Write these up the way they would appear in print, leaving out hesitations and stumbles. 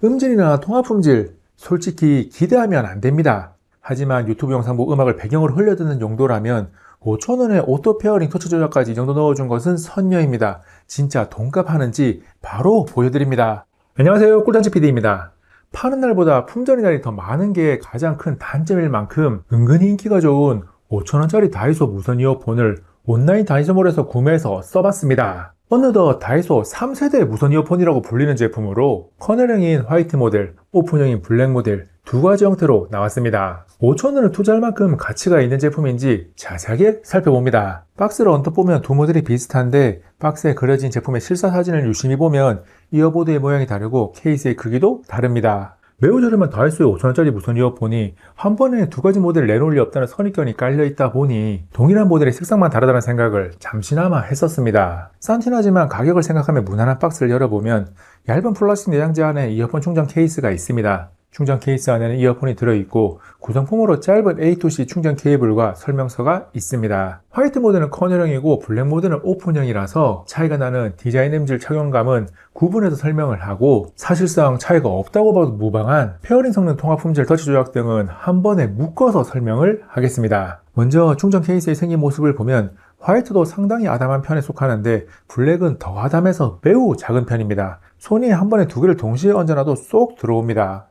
음질이나 통화 품질 솔직히 기대하면 안 됩니다. 하지만 유튜브 영상 보고 음악을 배경으로 흘려듣는 용도라면 5,000원에 오토 페어링 터치 조작까지 이 정도 넣어준 것은 선녀입니다. 진짜 돈값 하는지 바로 보여드립니다. 안녕하세요, 꿀단지 PD입니다. 파는 날보다 품절의 날이 더 많은 게 가장 큰 단점일 만큼 은근히 인기가 좋은 5,000원짜리 다이소 무선 이어폰을 온라인 다이소몰에서 구매해서 써봤습니다. 어느덧 다이소 3세대 무선 이어폰이라고 불리는 제품으로 커널형인 화이트 모델, 오픈형인 블랙 모델 두 가지 형태로 나왔습니다. 5,000원을 투자할 만큼 가치가 있는 제품인지 자세하게 살펴봅니다. 박스를 언뜻 보면 두 모델이 비슷한데 박스에 그려진 제품의 실사 사진을 유심히 보면 이어보드의 모양이 다르고 케이스의 크기도 다릅니다. 매우 저렴한 다이소의 5,000원짜리 무선 이어폰이 한 번에 두 가지 모델을 내놓을 리 없다는 선입견이 깔려있다 보니 동일한 모델의 색상만 다르다는 생각을 잠시나마 했었습니다. 싼 티나지만 가격을 생각하면 무난한 박스를 열어보면 얇은 플라스틱 내장재 안에 이어폰 충전 케이스가 있습니다. 충전 케이스 안에는 이어폰이 들어있고 구성품으로 짧은 A2C 충전 케이블과 설명서가 있습니다. 화이트 모드는 커널형이고 블랙 모드는 오픈형이라서 차이가 나는 디자인 음질 착용감은 구분해서 설명을 하고 사실상 차이가 없다고 봐도 무방한 페어링 성능, 통화 품질, 터치 조작 등은 한 번에 묶어서 설명을 하겠습니다. 먼저 충전 케이스의 생긴 모습을 보면 화이트도 상당히 아담한 편에 속하는데 블랙은 더 아담해서 매우 작은 편입니다. 손이 한 번에 두 개를 동시에 얹어놔도 쏙 들어옵니다.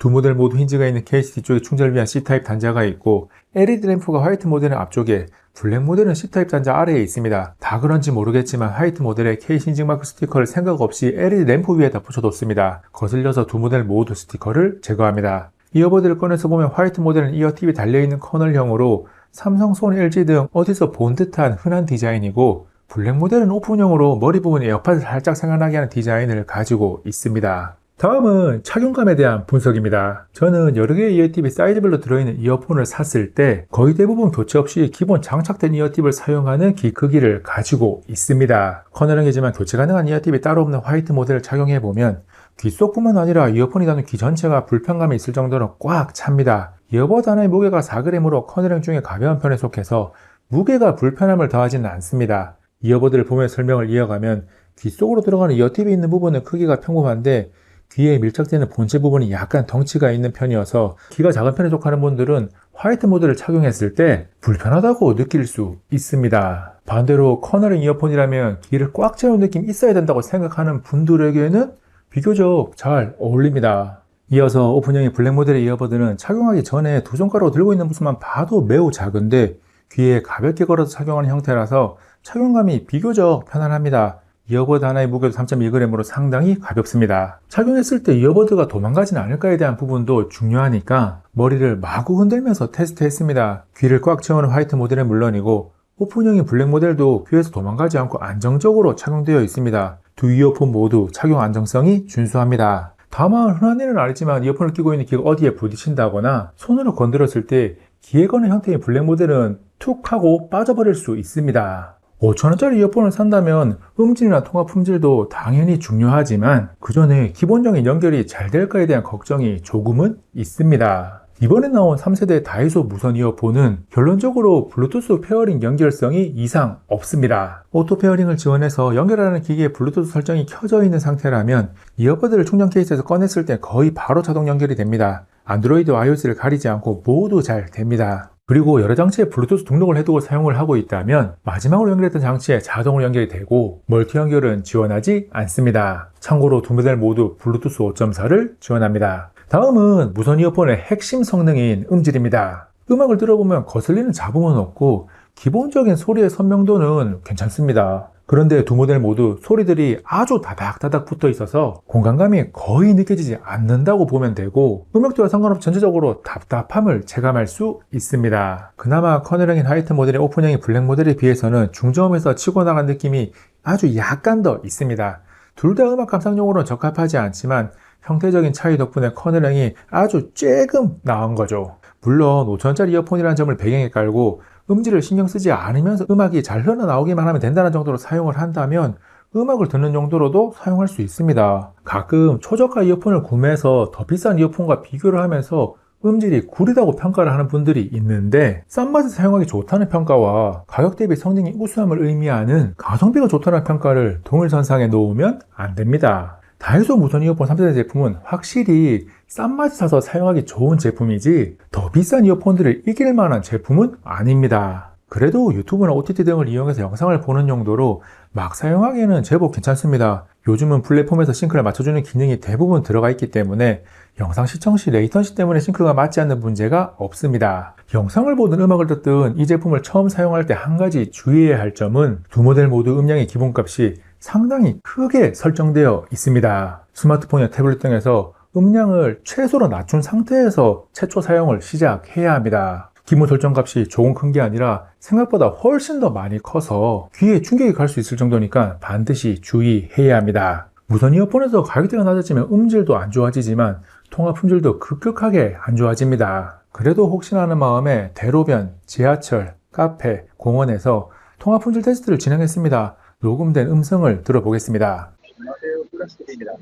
두 모델 모두 힌지가 있는 케이스 뒤쪽에 충전을 위한 C타입 단자가 있고 LED 램프가 화이트 모델은 앞쪽에, 블랙 모델은 C타입 단자 아래에 있습니다. 다 그런지 모르겠지만 화이트 모델의 케이스 인증 마크 스티커를 생각 없이 LED 램프 위에다 붙여뒀습니다. 거슬려서 두 모델 모두 스티커를 제거합니다. 이어버드를 꺼내서 보면 화이트 모델은 이어팁이 달려있는 커널형으로 삼성, 소니, LG 등 어디서 본 듯한 흔한 디자인이고 블랙 모델은 오픈형으로 머리 부분에 에어팟을 살짝 생각나게 하는 디자인을 가지고 있습니다. 다음은 착용감에 대한 분석입니다. 저는 여러 개의 이어팁이 사이즈별로 들어있는 이어폰을 샀을 때 거의 대부분 교체 없이 기본 장착된 이어팁을 사용하는 귀 크기를 가지고 있습니다. 커널형이지만 교체 가능한 이어팁이 따로 없는 화이트 모델을 착용해보면 귀 속뿐만 아니라 이어폰이 닿는 귀 전체가 불편감이 있을 정도로 꽉 찹니다. 이어버드 하나의 무게가 4g으로 커널형 중에 가벼운 편에 속해서 무게가 불편함을 더하지는 않습니다. 이어버드를 보며 설명을 이어가면 귀 속으로 들어가는 이어팁이 있는 부분은 크기가 평범한데 귀에 밀착되는 본체 부분이 약간 덩치가 있는 편이어서 귀가 작은 편에 속하는 분들은 화이트 모델을 착용했을 때 불편하다고 느낄 수 있습니다. 반대로 커널형 이어폰이라면 귀를 꽉 채운 느낌이 있어야 된다고 생각하는 분들에게는 비교적 잘 어울립니다. 이어서 오픈형의 블랙 모델의 이어버드는 착용하기 전에 두 손가락으로 들고 있는 모습만 봐도 매우 작은데 귀에 가볍게 걸어서 착용하는 형태라서 착용감이 비교적 편안합니다. 이어버드 하나의 무게도 3.1g으로 상당히 가볍습니다. 착용했을 때 이어버드가 도망가진 않을까에 대한 부분도 중요하니까 머리를 마구 흔들면서 테스트했습니다. 귀를 꽉 채우는 화이트 모델은 물론이고 오픈형인 블랙 모델도 귀에서 도망가지 않고 안정적으로 착용되어 있습니다. 두 이어폰 모두 착용 안정성이 준수합니다. 다만 흔한 일은 아니지만 이어폰을 끼고 있는 귀가 어디에 부딪힌다거나 손으로 건드렸을 때 귀에 거는 형태의 블랙 모델은 툭 하고 빠져버릴 수 있습니다. 5,000원짜리 이어폰을 산다면 음질이나 통화 품질도 당연히 중요하지만 그 전에 기본적인 연결이 잘 될까에 대한 걱정이 조금은 있습니다. 이번에 나온 3세대 다이소 무선 이어폰은 결론적으로 블루투스 페어링 연결성이 이상 없습니다. 오토 페어링을 지원해서 연결하는 기기에 블루투스 설정이 켜져 있는 상태라면 이어버드를 충전 케이스에서 꺼냈을 때 거의 바로 자동 연결이 됩니다. 안드로이드와 iOS를 가리지 않고 모두 잘 됩니다. 그리고 여러 장치에 블루투스 등록을 해두고 사용을 하고 있다면 마지막으로 연결했던 장치에 자동으로 연결이 되고 멀티 연결은 지원하지 않습니다. 참고로 두 모델 모두 블루투스 5.4를 지원합니다. 다음은 무선 이어폰의 핵심 성능인 음질입니다. 음악을 들어보면 거슬리는 잡음은 없고 기본적인 소리의 선명도는 괜찮습니다. 그런데 두 모델 모두 소리들이 아주 다닥다닥 붙어 있어서 공간감이 거의 느껴지지 않는다고 보면 되고 음역대와 상관없이 전체적으로 답답함을 체감할 수 있습니다. 그나마 커널형인 화이트 모델의 오픈형인 블랙 모델에 비해서는 중저음에서 치고 나간 느낌이 아주 약간 더 있습니다. 둘 다 음악 감상용으로는 적합하지 않지만 형태적인 차이 덕분에 커널형이 아주 쬐금 나은 거죠. 물론 5,000원짜리 이어폰이라는 점을 배경에 깔고 음질을 신경 쓰지 않으면서 음악이 잘 흘러나오기만 하면 된다는 정도로 사용을 한다면 음악을 듣는 정도로도 사용할 수 있습니다. 가끔 초저가 이어폰을 구매해서 더 비싼 이어폰과 비교를 하면서 음질이 구리다고 평가를 하는 분들이 있는데 싼 맛에 사용하기 좋다는 평가와 가격 대비 성능이 우수함을 의미하는 가성비가 좋다는 평가를 동일선상에 놓으면 안 됩니다. 다이소 무선 이어폰 3세대 제품은 확실히 싼 맛에 사서 사용하기 좋은 제품이지 더 비싼 이어폰들을 이길 만한 제품은 아닙니다. 그래도 유튜브나 OTT 등을 이용해서 영상을 보는 용도로 막 사용하기에는 제법 괜찮습니다. 요즘은 플랫폼에서 싱크를 맞춰주는 기능이 대부분 들어가 있기 때문에 영상 시청 시 레이턴시 때문에 싱크가 맞지 않는 문제가 없습니다. 영상을 보든 음악을 듣든 이 제품을 처음 사용할 때 한 가지 주의해야 할 점은 두 모델 모두 음량의 기본값이 상당히 크게 설정되어 있습니다. 스마트폰이나 태블릿 등에서 음량을 최소로 낮춘 상태에서 최초 사용을 시작해야 합니다. 기본 설정값이 조금 큰 게 아니라 생각보다 훨씬 더 많이 커서 귀에 충격이 갈 수 있을 정도니까 반드시 주의해야 합니다. 무선 이어폰에서 가격대가 낮아지면 음질도 안 좋아지지만 통화 품질도 급격하게 안 좋아집니다. 그래도 혹시나 하는 마음에 대로변, 지하철, 카페, 공원에서 통화 품질 테스트를 진행했습니다. 녹음된 음성을 들어보겠습니다. 안녕하세요. 플라스틱입니다.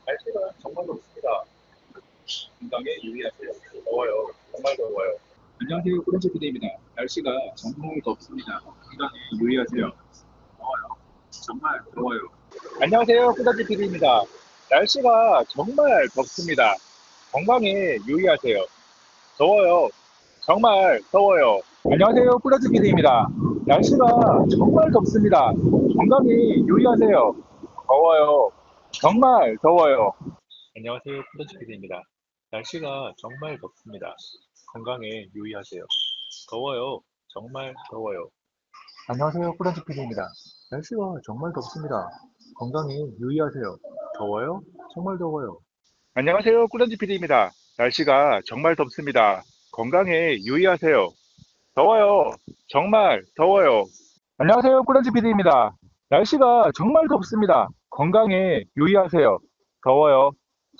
날씨가 정말 덥습니다. 건강에 유의하세요. 더워요. 정말 더워요. 안녕하세요. 플라스틱입니다. 날씨가 정말 덥습니다. 건강에 유의하세요. 더워요. 정말 더워요. 안녕하세요. 플라스틱입니다. 날씨가 정말 덥습니다. 건강에 유의하세요. 더워요. 정말 더워요. 안녕하세요. 플라스틱입니다. 날씨가 정말 덥습니다. 건강에 유의하세요. 더워요. 정말 더워요. 안녕하세요. 플라스틱입니다. 날씨가 정말 덥습니다. 건강에 유의하세요. 더워요. 정말 더워요. 안녕하세요. 플라스틱입니다. 날씨가 정말 덥습니다. 건강에 유의하세요. 더워요. 정말 더워요. 안녕하세요. 플라스틱입니다. 날씨가 정말 덥습니다. 건강에 유의하세요. 더워요. 정말 더워요. 안녕하세요. 플라스틱입니다. 날씨가 정말 덥습니다. 건강에 유의하세요. 더워요.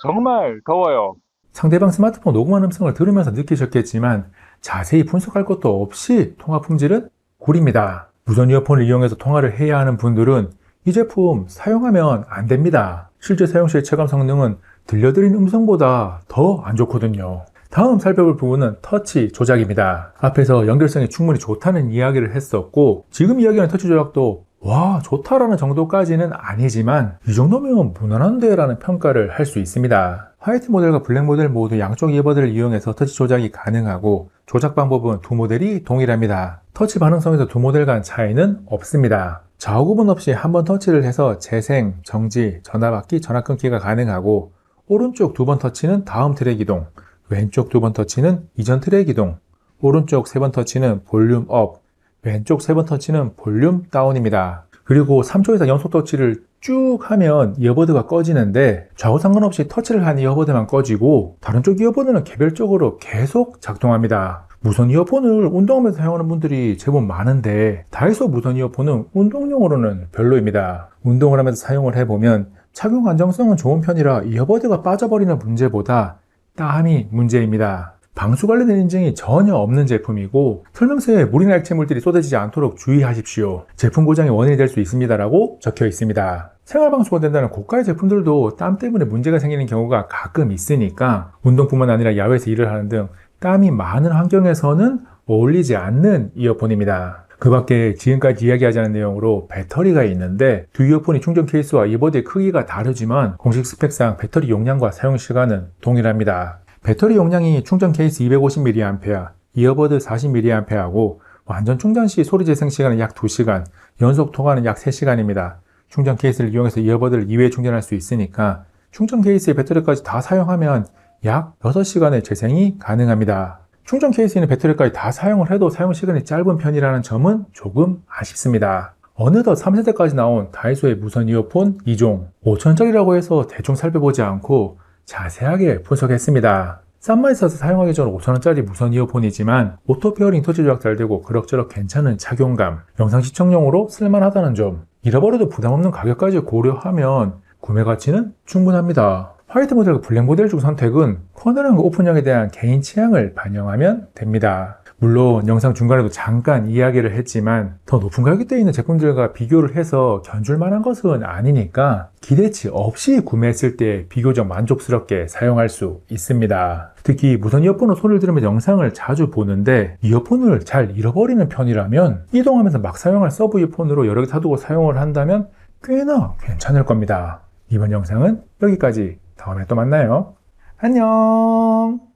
정말 더워요. 상대방 스마트폰 녹음한 음성을 들으면서 느끼셨겠지만 자세히 분석할 것도 없이 통화 품질은 꿀입니다. 무선 이어폰을 이용해서 통화를 해야 하는 분들은 이 제품 사용하면 안 됩니다. 실제 사용 시의 체감 성능은 들려드린 음성보다 더 안 좋거든요. 다음 살펴볼 부분은 터치 조작입니다. 앞에서 연결성이 충분히 좋다는 이야기를 했었고 지금 이야기하는 터치 조작도 와 좋다라는 정도까지는 아니지만 이 정도면 무난한데 라는 평가를 할 수 있습니다. 화이트 모델과 블랙 모델 모두 양쪽 이어버드를 이용해서 터치 조작이 가능하고 조작 방법은 두 모델이 동일합니다. 터치 반응성에서 두 모델 간 차이는 없습니다. 좌우 구분 없이 한 번 터치를 해서 재생, 정지, 전화 받기, 전화 끊기가 가능하고 오른쪽 두 번 터치는 다음 트랙 이동, 왼쪽 두 번 터치는 이전 트랙 이동, 오른쪽 세 번 터치는 볼륨 업, 왼쪽 세 번 터치는 볼륨 다운입니다. 그리고 3초 이상 연속 터치를 쭉 하면 이어버드가 꺼지는데 좌우 상관없이 터치를 한 이어버드만 꺼지고 다른 쪽 이어버드는 개별적으로 계속 작동합니다. 무선 이어폰을 운동하면서 사용하는 분들이 제법 많은데 다이소 무선 이어폰은 운동용으로는 별로입니다. 운동을 하면서 사용을 해보면 착용 안정성은 좋은 편이라 이어버드가 빠져버리는 문제보다 땀이 문제입니다. 방수 관련된 인증이 전혀 없는 제품이고 설명서에 물이나 액체 물들이 쏟아지지 않도록 주의하십시오. 제품 고장의 원인이 될 수 있습니다라고 적혀 있습니다. 생활 방수가 된다는 고가의 제품들도 땀 때문에 문제가 생기는 경우가 가끔 있으니까 운동뿐만 아니라 야외에서 일을 하는 등 땀이 많은 환경에서는 어울리지 않는 이어폰입니다. 그 밖에 지금까지 이야기하지 않은 내용으로 배터리가 있는데 두 이어폰이 충전 케이스와 이어버드의 크기가 다르지만 공식 스펙상 배터리 용량과 사용 시간은 동일합니다. 배터리 용량이 충전 케이스 250mAh, 이어버드 40mAh고 완전 충전 시 소리 재생 시간은 약 2시간, 연속 통화는 약 3시간입니다. 충전 케이스를 이용해서 이어버드를 2회 충전할 수 있으니까 충전 케이스의 배터리까지 다 사용하면 약 6시간의 재생이 가능합니다. 충전 케이스에 있는 배터리까지 다 사용을 해도 사용 시간이 짧은 편이라는 점은 조금 아쉽습니다. 어느덧 3세대까지 나온 다이소의 무선 이어폰 2종 5,000원짜리라고 해서 대충 살펴보지 않고 자세하게 분석했습니다. 싼 맛에 사서 사용하기 전 5,000원짜리 무선 이어폰이지만 오토 페어링 터치 조작 잘 되고 그럭저럭 괜찮은 착용감, 영상 시청용으로 쓸만하다는 점, 잃어버려도 부담없는 가격까지 고려하면 구매 가치는 충분합니다. 화이트 모델과 블랙 모델 중 선택은 커널형과 오픈형에 대한 개인 취향을 반영하면 됩니다. 물론 영상 중간에도 잠깐 이야기를 했지만 더 높은 가격대에 있는 제품들과 비교를 해서 견줄 만한 것은 아니니까 기대치 없이 구매했을 때 비교적 만족스럽게 사용할 수 있습니다. 특히 무선 이어폰으로 소리를 들으면서 영상을 자주 보는데 이어폰을 잘 잃어버리는 편이라면 이동하면서 막 사용할 서브 이어폰으로 여러 개 사두고 사용을 한다면 꽤나 괜찮을 겁니다. 이번 영상은 여기까지. 다음에 또 만나요. 안녕!